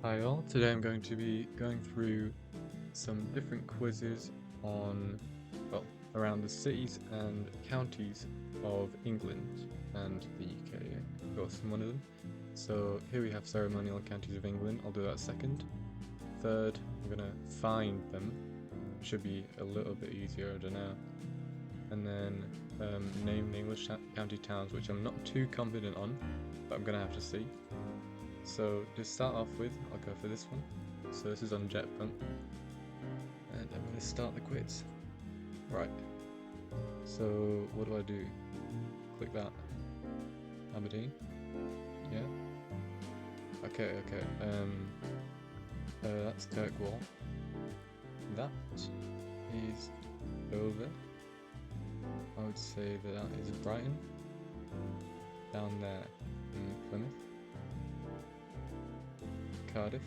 Hi all, today I'm going to be going through some different quizzes on, well, around the cities and counties of England and the UK, of course, in one of them. So here we have ceremonial counties of England, I'll do that second. Third, I'm going to find them, should be a little bit easier, I don't know. And then name English county towns, which I'm not too confident on, but I'm going to have to see. So to start off with, I'll go for this one. So this is on Jetpunk, and I'm going to start the quiz. Right. So what do I do? Click that. Aberdeen. Yeah. Okay. That's Kirkwall. That is Dover. I would say that is Brighton. Down there, Plymouth. Cardiff,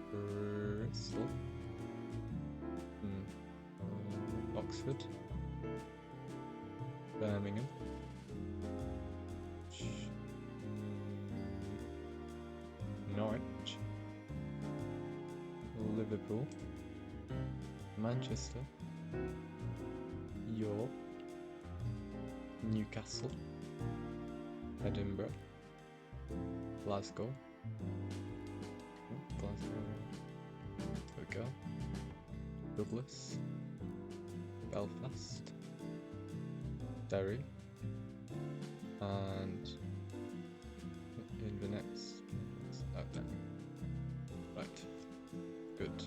Bristol, Oxford, Birmingham, Norwich, Liverpool, Manchester, York, Newcastle, Edinburgh, Glasgow. There we go. Douglas, Belfast, Derry, and Inverness. Okay. Right. Good.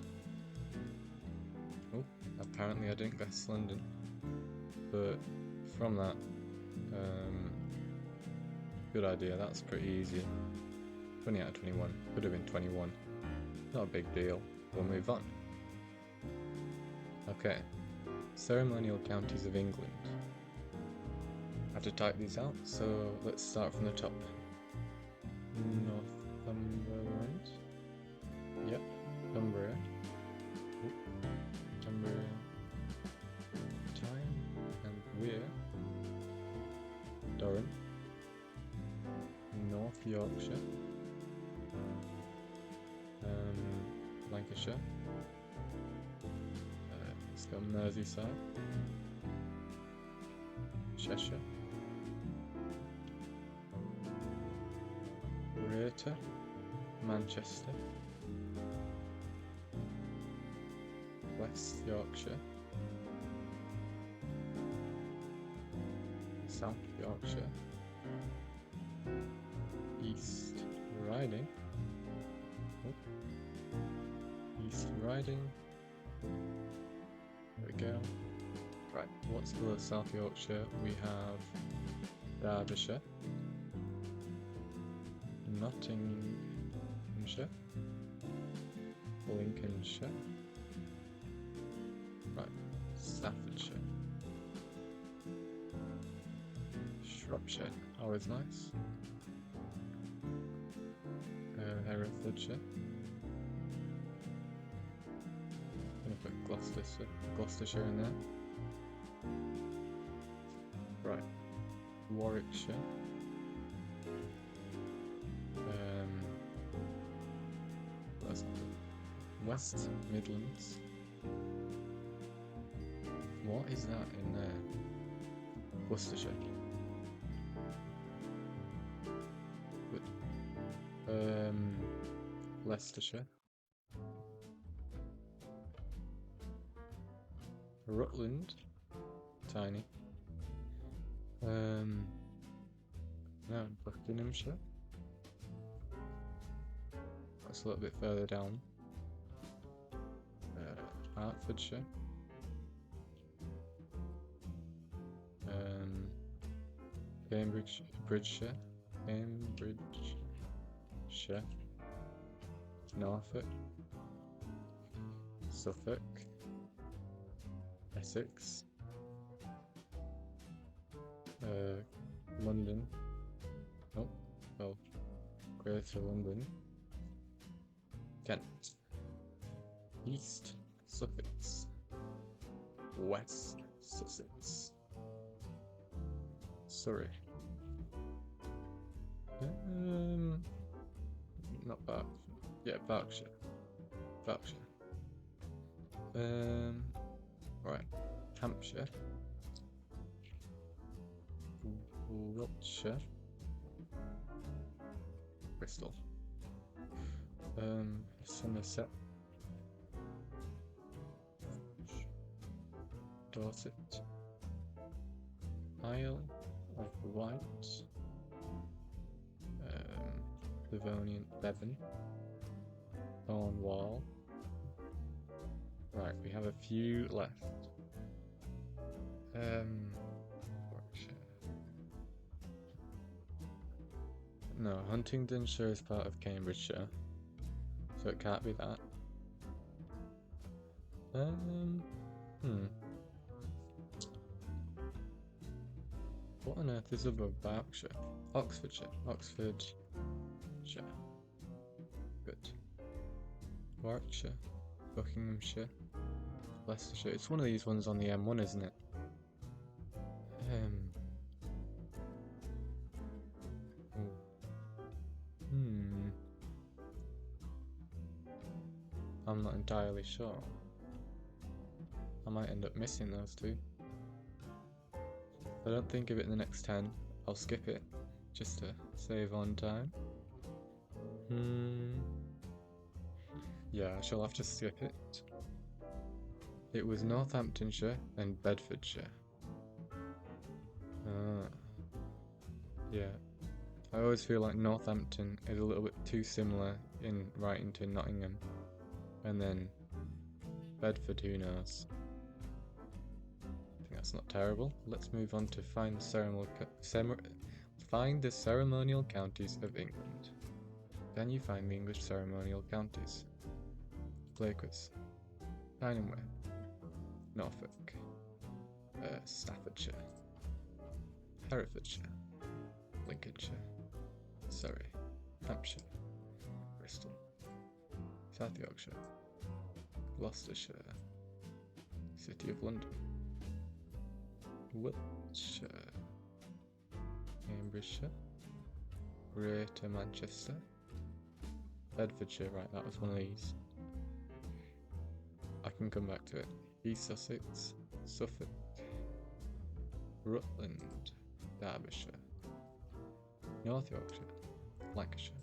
Oh, apparently I didn't guess London, but from that, good idea. That's pretty easy. 20 out of 21. Could have been 21. Not a big deal. We'll move on. Okay. Ceremonial counties of England. I have to type these out, so let's start from the top. Northumberland. Yep. Cumbria. Cumbria. Tyne and Weir. Durham. North Yorkshire. Lancashire. Let's go Merseyside. Cheshire. Greater Manchester. West Yorkshire. South Yorkshire. East Riding. East Riding. There we go. Right, what's below South Yorkshire? We have Derbyshire, Nottinghamshire, Lincolnshire, right, Staffordshire, Shropshire, always nice, Herefordshire. Put Gloucestershire in there. Right. Warwickshire. West Midlands. What is that in there? Worcestershire. Good. Leicestershire. Rutland, tiny. No, Buckinghamshire. That's a little bit further down. Hertfordshire. Cambridgeshire. Norfolk. Suffolk. Essex, London, Greater London, Kent, East Sussex, West Sussex, Surrey, Yeah, Berkshire. Berkshire. Right. Hampshire. Wiltshire. Bristol. Somerset. Dorset. Isle of Wight. Livonian. Devon. Cornwall. Right, we have a few left. Warwickshire. No, Huntingdonshire is part of Cambridgeshire, so it can't be that. What on earth is above Berkshire? Oxfordshire. Oxfordshire. Good. Warwickshire. Buckinghamshire. Leicestershire. It's one of these ones on the M1, isn't it? I'm not entirely sure. I might end up missing those two. If I don't think of it in the next 10, I'll skip it, just to save on time. Yeah, I shall have to skip it. It was Northamptonshire and Bedfordshire. Yeah. I always feel like Northampton is a little bit too similar in writing to Nottingham. And then Bedford, who knows? I think that's not terrible. Let's move on to find the ceremonial counties of England. Can you find the English ceremonial counties? Play quiz. Dynamway. Norfolk. Staffordshire. Herefordshire. Lincolnshire. Surrey. Hampshire. Bristol. South Yorkshire. Gloucestershire. City of London. Wiltshire. Cambridgeshire. Greater Manchester. Bedfordshire, right, that was one of these. I can come back to it. East Sussex. Suffolk. Rutland. Derbyshire. North Yorkshire. Lancashire.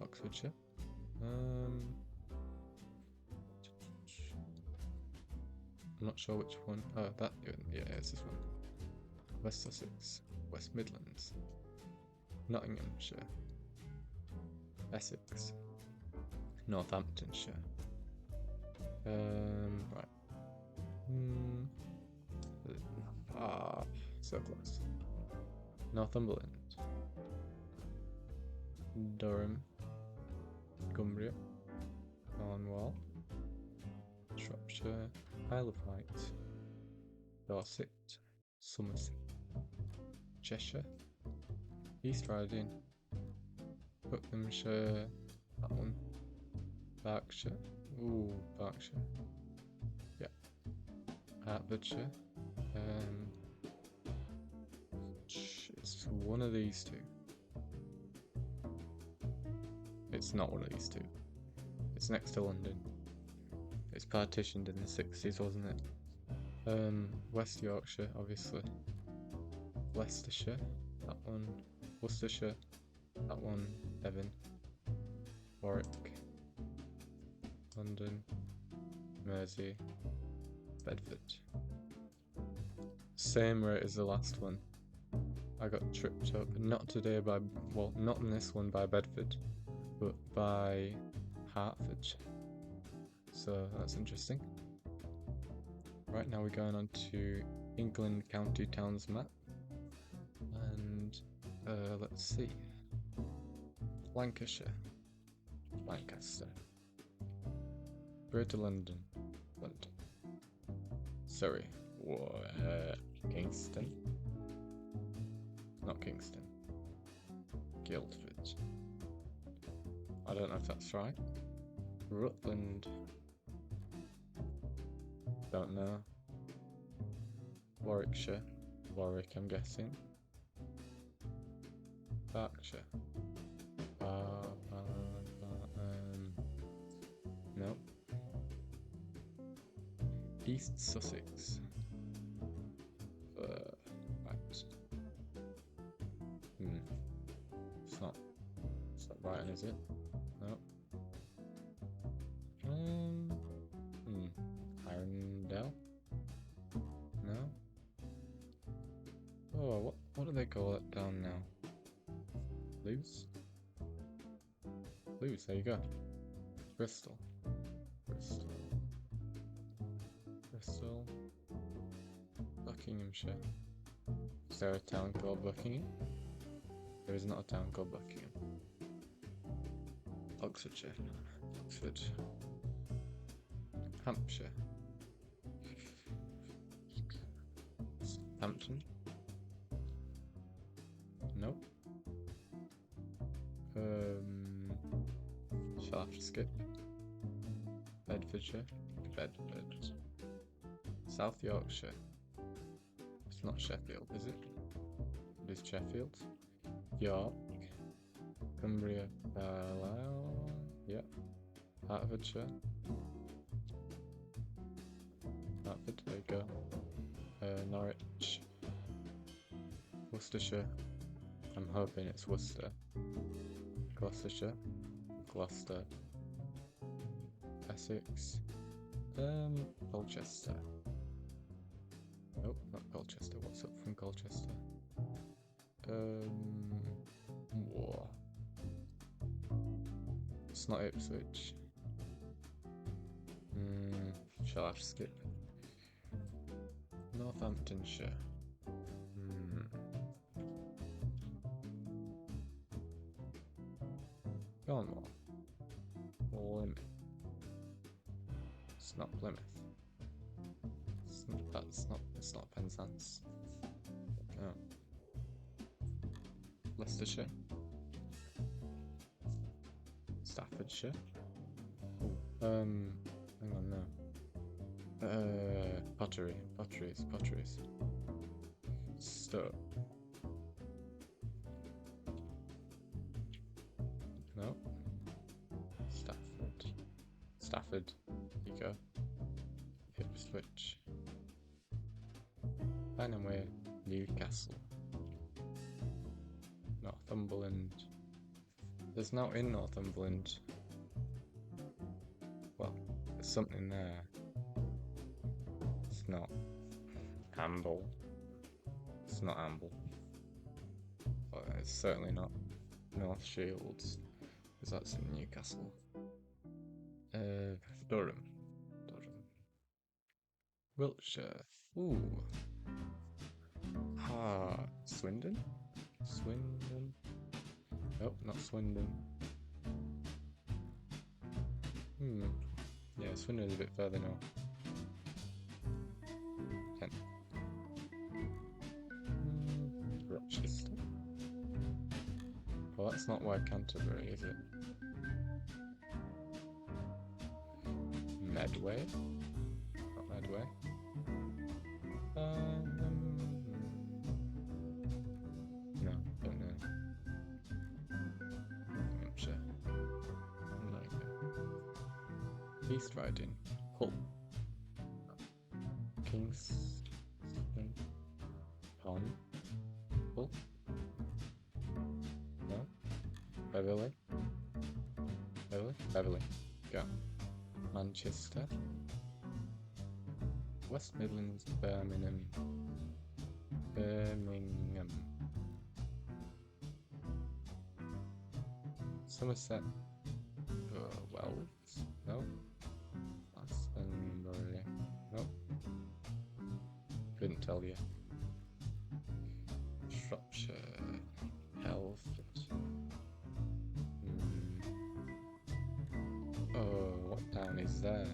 Oxfordshire. I'm not sure which one. Oh, that. Yeah, it's this one. West Sussex. West Midlands. Nottinghamshire. Essex. Northamptonshire. Right. So close. Northumberland. Durham. Cumbria. Cornwall. Shropshire. Isle of Wight. Dorset. Somerset. Cheshire. East Riding. Buckinghamshire. That one. Berkshire. Ooh, Berkshire. Yeah. Hertfordshire. It's one of these two. It's not one of these two. It's next to London. It's partitioned in the 60s, wasn't it? West Yorkshire, obviously. Leicestershire, that one. Worcestershire, that one. Devon. Warwick. London. Mersey. Bedford. Same rate as the last one. I got tripped up, not today by, well, not in this one by Bedford, but by Hertfordshire. So that's interesting. Right now we're going on to England County Towns map. And let's see. Lancashire. Lancaster. Greater London. London. Surrey. Kingston. Not Kingston. Guildford. I don't know if that's right. Rutland. Don't know. Warwickshire. Warwick, I'm guessing. Berkshire. East Sussex. Right. It's not Brighton, is it? No. Arundel? No? Oh, what do they call it down now? Lewes? Lewes, there you go. Bristol. Buckinghamshire. Is there a town called Buckingham? There is not a town called Buckingham. Oxfordshire. Oxford. Hampshire. Hampton? No. Shall I have to skip? Bedfordshire. Bedford. South Yorkshire. It's not Sheffield, is it? It is Sheffield. York. Cumbria. Carlisle. Yep. Hertfordshire. Hertford, there you go. Norwich. Worcestershire. I'm hoping it's Worcester. Gloucestershire. Gloucester. Essex. Colchester. Nope, not Colchester. What's up from Colchester? Whoa. It's not Ipswich. Shall I have to skip? Northamptonshire. Cornwall. Plymouth. It's not Plymouth. It's not Penzance. No. Leicestershire. Staffordshire. Hang on, no. Potteries. Stoke. No. Stafford. There you go. Ipswich. Anyway, Newcastle. Northumberland. There's now in Northumberland. Well, there's something there. It's not Amble. It's not Amble. But it's certainly not North Shields, because that's in Newcastle. Durham. Wiltshire. Ooh. Swindon? Nope, not Swindon. Yeah, Swindon is a bit further north. Kent. Rochester. Well, that's not where Canterbury is, it? Medway? Not Medway. No, don't know. Hampshire. East Riding. Hull. Kingston. Pond. Hull. No. Beverley. Go. Manchester. West Midlands. Birmingham. Somerset. Wells. No. Glastonbury. Nope. Couldn't tell you. Shropshire. Helford. Oh, what town is there?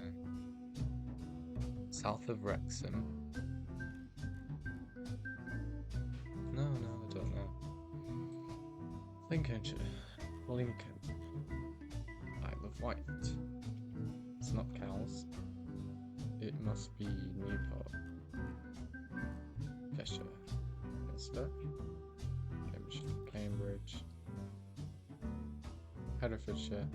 South of Wrexham. No, I don't know. Lincolnshire. Lincoln. Isle of Wight. It's not Cowes. It must be Newport. Cheshire. Chester. Cambridge. Herefordshire.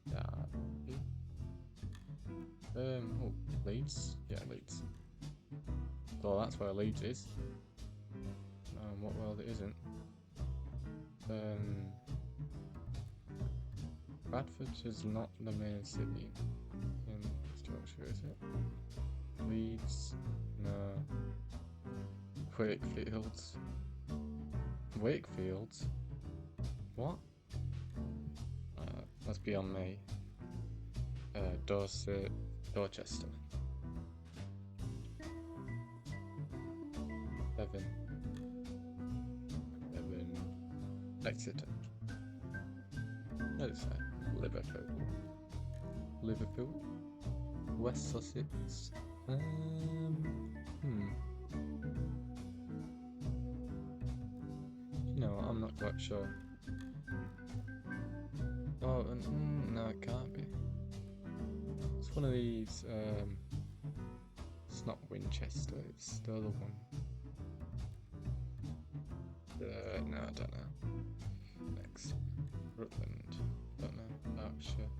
Derby. Oh, Leeds? Yeah, Leeds. Well, that's where Leeds is. What world it isn't? Bradford is not the main city in structure, is it? Leeds? No. Wakefields? Wakefields? What? That's beyond me. Dorset, Dorchester. Devon. Exeter. What is that? Liverpool. Liverpool. West Sussex. No, I'm not quite sure. Oh, no, it can't be. It's one of these. It's not Winchester. It's the other one. No, I don't know. Next, Rutland. Don't know. Berkshire.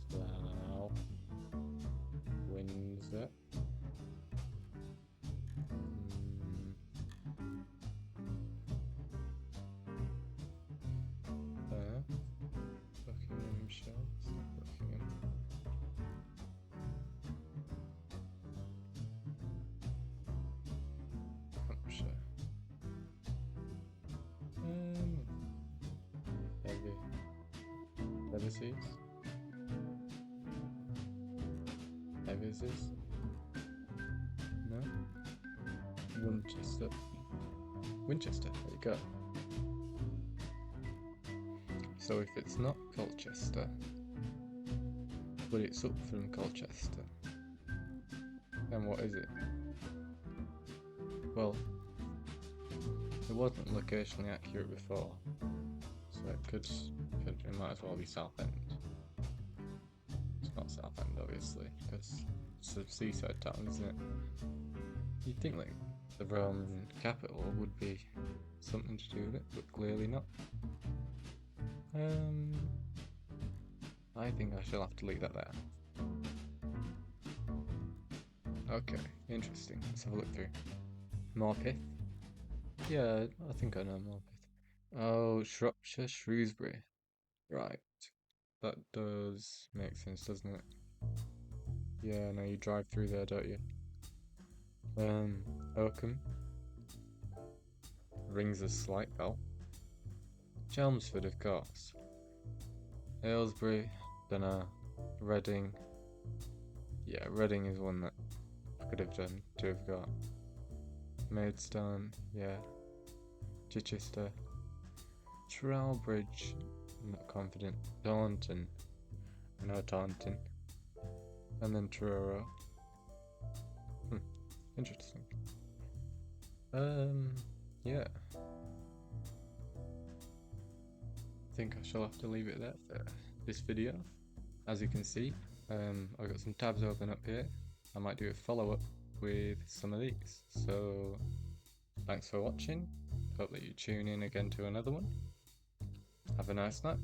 Slough. Windsor. Buckinghamshire. Buckingham. Hampshire. Everseas? Everseas? No? Winchester. Winchester, there you go. So if it's not Colchester, but it's up from Colchester, then what is it? Well, it wasn't locationally accurate before, so it might as well be Southend. It's not Southend, obviously, because it's a seaside town, isn't it? You'd think like the Roman capital would be something to do with it, but clearly not. I think I shall have to leave that there. Okay, interesting. Let's have a look through. Morpeth? Yeah, I think I know Morpeth. Oh, Shropshire, Shrewsbury. Right. That does make sense, doesn't it? Yeah, no, you drive through there, don't you? Oakham. Rings a slight bell. Chelmsford, of course. Aylesbury, dunno. Reading. Yeah, Reading is one that I could have done to have got. Maidstone, yeah. Chichester. Trowbridge, I'm not confident. Taunton. I know Taunton. And then Truro. Interesting. Yeah. I think I shall have to leave it there for this video. As you can see, I've got some tabs open up here. I might do a follow-up with some of these. So, thanks for watching. Hope that you tune in again to another one. Have a nice night.